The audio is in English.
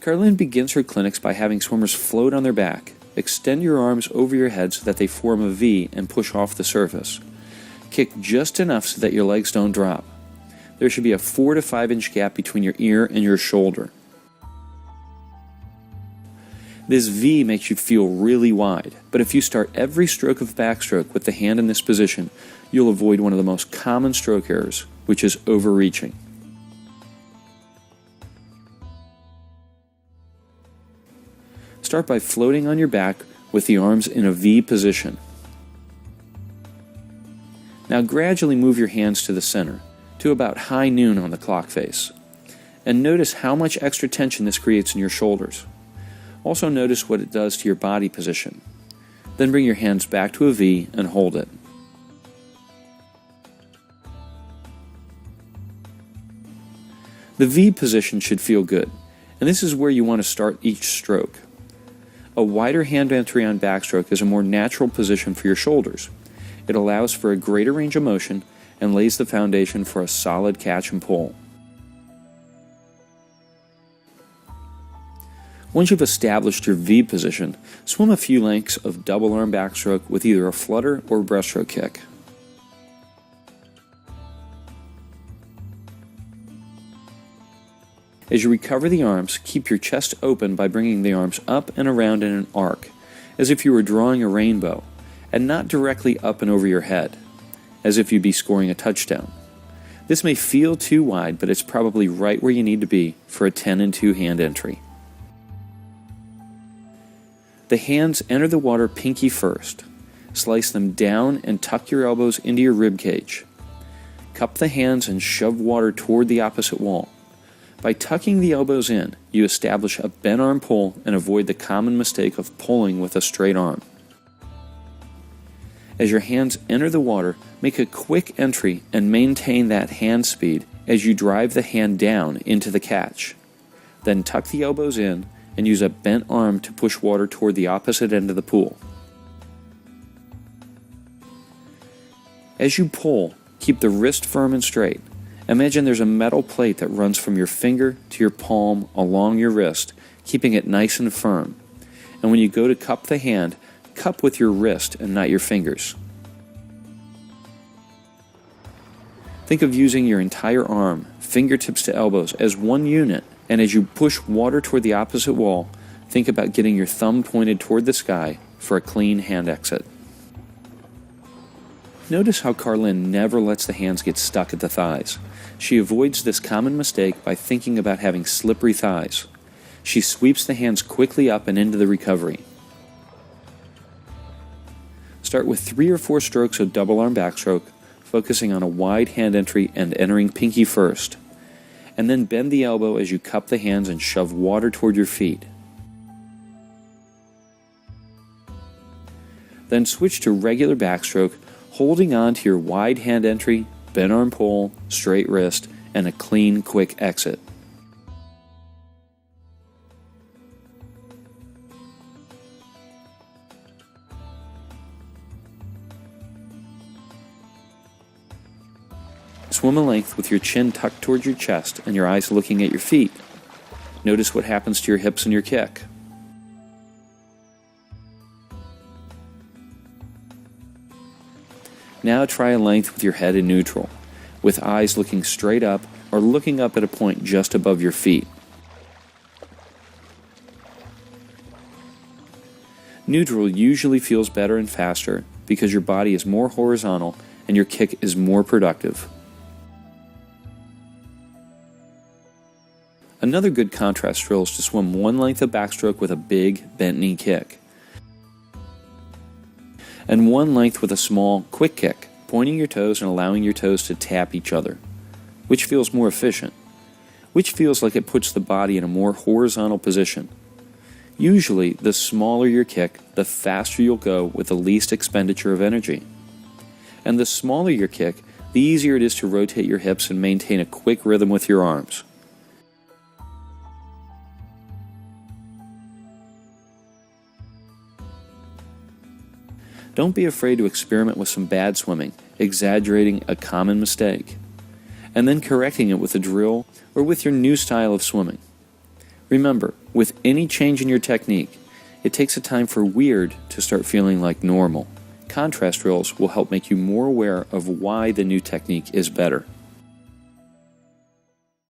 Carlin begins her clinics by having swimmers float on their back. Extend your arms over your head so that they form a V and push off the surface. Kick just enough so that your legs don't drop. There should be a 4 to 5 inch gap between your ear and your shoulder. This V makes you feel really wide, but if you start every stroke of backstroke with the hand in this position, you'll avoid one of the most common stroke errors, which is overreaching. Start by floating on your back with the arms in a V position. Now gradually move your hands to the center, to about high noon on the clock face, and notice how much extra tension this creates in your shoulders. Also notice what it does to your body position. Then bring your hands back to a V and hold it. The V position should feel good, and this is where you want to start each stroke. A wider hand entry on backstroke is a more natural position for your shoulders. It allows for a greater range of motion and lays the foundation for a solid catch and pull. Once you've established your V position, swim a few lengths of double arm backstroke with either a flutter or breaststroke kick. As you recover the arms, keep your chest open by bringing the arms up and around in an arc, as if you were drawing a rainbow, and not directly up and over your head, as if you'd be scoring a touchdown. This may feel too wide, but it's probably right where you need to be for a 10 and 2 hand entry. The hands enter the water pinky first. Slice them down and tuck your elbows into your rib cage. Cup the hands and shove water toward the opposite wall. By tucking the elbows in, you establish a bent arm pull and avoid the common mistake of pulling with a straight arm. As your hands enter the water, make a quick entry and maintain that hand speed as you drive the hand down into the catch. Then tuck the elbows in and use a bent arm to push water toward the opposite end of the pool. As you pull, keep the wrist firm and straight. Imagine there's a metal plate that runs from your finger to your palm along your wrist, keeping it nice and firm. And when you go to cup the hand, cup with your wrist and not your fingers. Think of using your entire arm, fingertips to elbows, as one unit, and as you push water toward the opposite wall, think about getting your thumb pointed toward the sky for a clean hand exit. Notice how Carlin never lets the hands get stuck at the thighs. She avoids this common mistake by thinking about having slippery thighs. She sweeps the hands quickly up and into the recovery. Start with 3 or 4 strokes of double arm backstroke, focusing on a wide hand entry and entering pinky first. And then bend the elbow as you cup the hands and shove water toward your feet. Then switch to regular backstroke, holding on to your wide hand entry, bent arm pull, straight wrist, and a clean, quick exit. Swim a length with your chin tucked towards your chest and your eyes looking at your feet. Notice what happens to your hips and your kick. Now try a length with your head in neutral, with eyes looking straight up or looking up at a point just above your feet. Neutral usually feels better and faster because your body is more horizontal and your kick is more productive. Another good contrast drill is to swim one length of backstroke with a big bent knee kick, and one length with a small, quick kick, pointing your toes and allowing your toes to tap each other. Which feels more efficient? Which feels like it puts the body in a more horizontal position? Usually, the smaller your kick, the faster you'll go with the least expenditure of energy. And the smaller your kick, the easier it is to rotate your hips and maintain a quick rhythm with your arms. Don't be afraid to experiment with some bad swimming, exaggerating a common mistake, and then correcting it with a drill or with your new style of swimming. Remember, with any change in your technique, it takes a time for weird to start feeling like normal. Contrast drills will help make you more aware of why the new technique is better.